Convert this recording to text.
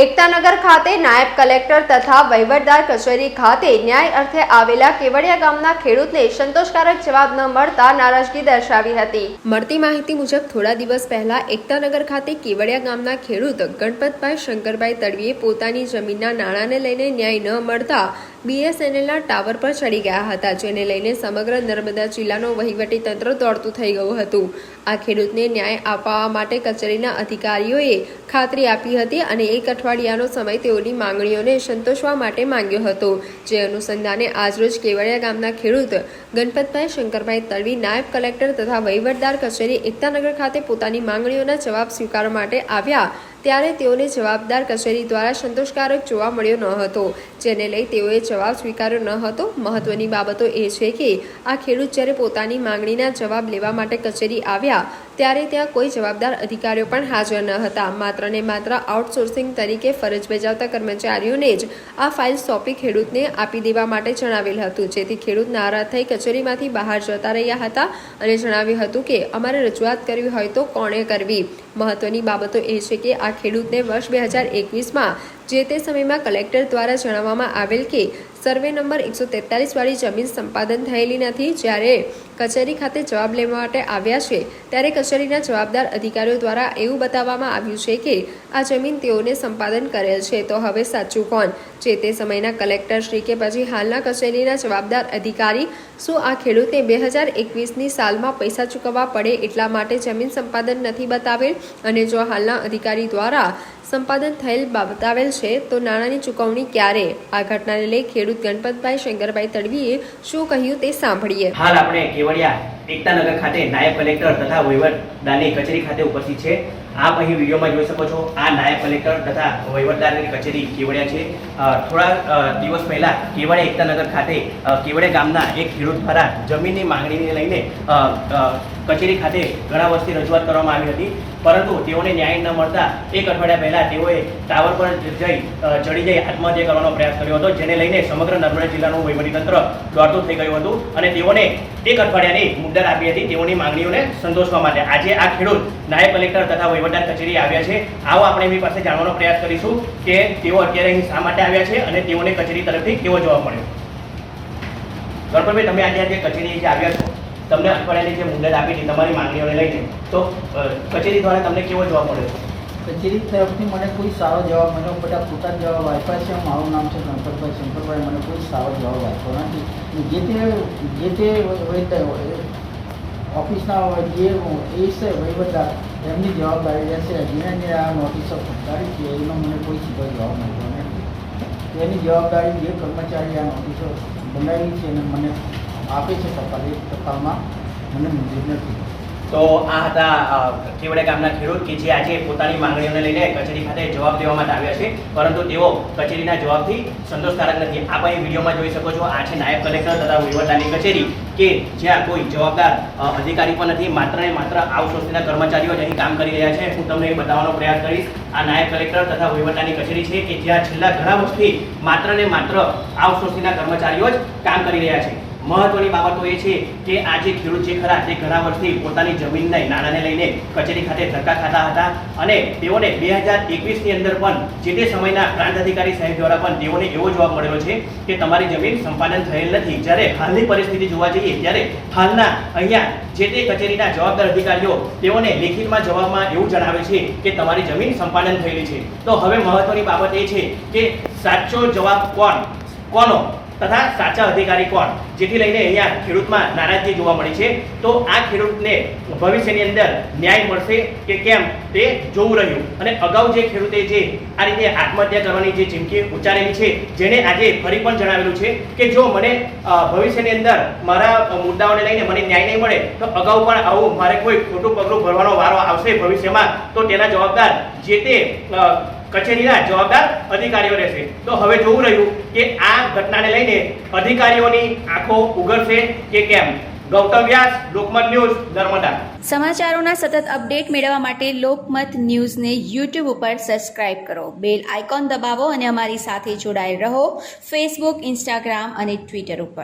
એકતાનગર ખાતે નાયબ કલેક્ટર તથા વહીવટદાર કચેરી ખાતે ન્યાય અર્થે આવેલા કેવડિયા ગામના ખેડૂતને સંતોષકારક જવાબ ન મળતા નારાજગી દર્શાવી હતી। મળતી માહિતી મુજબ થોડા દિવસ પહેલા એકતાનગર ખાતે કેવડિયા ગામના ખેડૂત ગણપતભાઈ શંકરભાઈ તડવીએ પોતાની જમીનના નાણાંને લઈને ન્યાય ન મળતા BSNLના ટાવર પર ચડી ગયા હતા, જેને લઈને સમગ્ર નર્મદા જિલ્લાનો વહીવટી તંત્ર દોડતું થઈ ગયું હતું। આ ખેડૂતને ન્યાય અપાવવા માટે કચેરીના અધિકારીઓએ ખાતરી આપી હતી અને એક અઠવાડિયાનો સમય તેઓની માંગણીઓને સંતોષવા માટે માંગ્યો હતો, જે અનુસંધાને આજરોજ કેવડિયા ગામના ખેડૂત ગણપતભાઈ શંકરભાઈ તડવી નાયબ કલેક્ટર તથા વહીવટદાર કચેરી એકતાનગર ખાતે પોતાની માંગણીઓના જવાબ સ્વીકારવા માટે આવ્યા, ત્યારે તેઓને જવાબદાર કચેરી દ્વારા સંતોષકારક જોવા મળ્યો ન હતો, જેને લઈ તેઓએ જવાબ સ્વીકાર્યો ન હતો। મહત્વની બાબતો એ છે કે આ ખેડૂત જ્યારે પોતાની માંગણીના જવાબ લેવા માટે કચેરી આવ્યા ત્યારે ત્યાં કોઈ જવાબદાર અધિકારીઓ પણ હાજર ન હતા। માત્ર ને માત્ર આઉટસોર્સિંગ તરીકે ફરજ બજાવતા કર્મચારીઓને જ આ ફાઇલ સોંપી ખેડૂતને આપી દેવા માટે જણાવેલ હતું, જેથી ખેડૂત નારાજ થઈ કચેરીમાંથી બહાર જતા રહ્યા હતા અને જણાવ્યું હતું કે અમારે રજૂઆત કરવી હોય તો કોણે કરવી। મહત્વની બાબતો એ છે કે આ ખેડૂતને વર્ષ 2021માં જે તે સમયમાં કલેક્ટર દ્વારા જણાવવામાં આવેલ કે સર્વે નંબર 143 વાળી જમીન સંપાદન થયેલી નથી। જ્યારે કચેરી ખાતે જવાબ લેવા માટે આવ્યા છે ત્યારે કચેરીના જવાબદાર અધિકારીઓ દ્વારા એવું બતાવવામાં આવ્યું છે કે આ જમીન તેઓને સંપાદન કરેલ છે, તો હવે સાચું કોણ? જે તે સમયના કલેક્ટર શ્રી કે પછી હાલના કચેરીના જવાબદાર અધિકારી? શું આ ખેડૂતને 2021ની સાલમાં પૈસા ચૂકવવા પડે એટલા માટે જમીન સંપાદન નથી બતાવેલ? અને જો હાલના અધિકારી દ્વારા સંપાદન થયેલ બતાવેલ છે તો નાણાંની ચૂકવણી ક્યારે? આ ઘટનાને લઈ ખેડૂત ગણપતભાઈ શંકરભાઈ તડવીએ શું કહ્યું તે સાંભળીએ। હાલ આપણે કેવડિયા એકતાનગર ખાતે નાયબ કલેક્ટર તથા વહીવટદારની કચેરી ખાતે ઉપસ્થિત છે। આપ અહીં વિડીયોમાં જોઈ શકો છો, આ નાયબ કલેક્ટર તથા વહીવટદારની કચેરી કેવડિયા છે। થોડા દિવસ પહેલા કેવડિયા એકતાનગર ખાતે કેવડિયા ગામના એક ખેડૂત દ્વારા જમીનની માંગણીને લઈને કચેરી ખાતે ઘણા વર્ષથી રજૂઆત કરવામાં આવી હતી, પરંતુ તેઓને ન્યાય ન મળતા એક અઠવાડિયા પહેલા તેઓએ ટાવર પર ચડી જઈ આત્મહત્યા કરવાનો પ્રયાસ કર્યો હતો, જેને લઈને સમગ્ર નર્મદા જિલ્લાનું વહીવટીતંત્ર દોડતું થઈ ગયું હતું અને તેઓને એક અઠવાડિયાની મુદ્દત આપી હતી તેઓની માંગણીઓને સંતોષવા માટે। આજે આ ખેડૂત નાયબ કલેક્ટર તથા વહીવટદાર કચેરી આવ્યા છે। આવો આપણે એમની પાસે જાણવાનો પ્રયાસ કરીશું કે તેઓ અત્યારે અહીં શા માટે આવ્યા છે અને તેઓને કચેરી તરફથી કેવો જવાબ મળ્યો। ગણપતભાઈ, તમે આજે કચેરી જે આવ્યા છો, તમને અઠવાડિયાની જે મુદ્દત આપી હતી તમારી માંગણીઓને લઈને, તો કચેરી દ્વારા તમને કેવો જવાબ મળ્યો? કચેરી તરફથી મને કોઈ સારો જવાબ મળ્યો, બધા ખોટા જવાબ આપ્યા છે। મારું નામ છે ગણપતભાઈ શંકરભાઈ, મને કોઈ સારો જવાબ આપ્યો નથી। જે તે ઓફિસના જે એ છે વહીવટદાર, એમની જવાબદારી રહેશે। જેને આ નોટિસો ફટકારી છે એનો મને કોઈ સીધો જવાબ મળ્યો નથી। એની જવાબદારી જે કર્મચારી આ નોટિસો બનાવી છે અને મને આપે છે ટપાલમાં, મને મંજૂર નથી। તો આ હતા કેવડિયા ગામના ખેડૂત કે જે આજે પોતાની માંગણીઓને લઈને કચેરી ખાતે જવાબ દેવા માટે આવ્યા છે, પરંતુ તેઓ કચેરીના જવાબથી સંતોષકારક નથી। આપ અહીં વિડીયોમાં જોઈ શકો છો, આ છે નાયબ કલેક્ટર તથા વહીવટદારની કચેરી કે જ્યાં કોઈ જવાબદાર અધિકારી પણ નથી, માત્ર ને માત્ર આઉટસોર્સિંગના કર્મચારીઓ જ અહીં કામ કરી રહ્યા છે। હું તમને એ બતાવવાનો પ્રયાસ કરીશ। આ નાયબ કલેક્ટર તથા વહીવટદારની કચેરી છે કે જ્યાં છેલ્લા ઘણા વર્ષથી માત્ર ને માત્ર આઉટસોર્સિંગના કર્મચારીઓ જ કામ કરી રહ્યા છે। મહત્વની બાબતો એ છે કે આ જે ખેડૂત જે ખરા તે ઘણા વર્ષથી પોતાની જમીનના નાણાંને લઈને કચેરી ખાતે ધક્કા ખાતા હતા અને તેઓને 2021ની અંદર પણ જે તે સમયના પ્રાંત અધિકારી સાહેબ દ્વારા પણ તેઓને એવો જવાબ મળેલો છે કે તમારી જમીન સંપાદન થયેલ નથી। જ્યારે હાલની પરિસ્થિતિ જોવા જઈએ ત્યારે હાલના અહીંયા જે તે કચેરીના જવાબદાર અધિકારીઓ તેઓને લેખિતમાં જવાબમાં એવું જણાવે છે કે તમારી જમીન સંપાદન થયેલી છે। તો હવે મહત્વની બાબત એ છે કે સાચો જવાબ કોનો તથા સાચા અધિકારી કોણ, જેથી લઈને અહીંયા ખેડૂતમાં નારાજગી જોવા મળી છે। તો આ ખેડૂતને ભવિષ્યની અંદર ન્યાય મળશે કે કેમ તે જોવું રહ્યું। અને અગાઉ જે ખેડૂતે જે આ રીતે આત્મહત્યા કરવાની જે ચીમકી ઉચ્ચારેલી છે, જેને આજે ફરી પણ જણાવેલું છે કે જો મને ભવિષ્યની અંદર મારા મુદ્દાઓને લઈને મને ન્યાય નહીં મળે તો અગાઉ પણ આવું મારે કોઈ ખોટું પગલું ભરવાનો વારો આવશે ભવિષ્યમાં, તો તેના જવાબદાર જે તે કચેરીના જવાબદાર અધિકારીઓ રહેશે। તો હવે જોવું રહ્યું કે આ ઘટનાને લઈને અધિકારીઓની આંખો ઉઘડશે કે કેમ। ગૌતમ વ્યાસ, લોકમત ન્યૂઝ, નર્મદા। સમાચારોના સતત અપડેટ મેળવવા માટે લોકમત ન્યૂઝને YouTube ઉપર સબસ્ક્રાઇબ કરો, બેલ આઇકોન દબાવો અને અમારી સાથે જોડાયેલ રહો ફેસબુક, ઇન્સ્ટાગ્રામ અને ટ્વિટર ઉપર।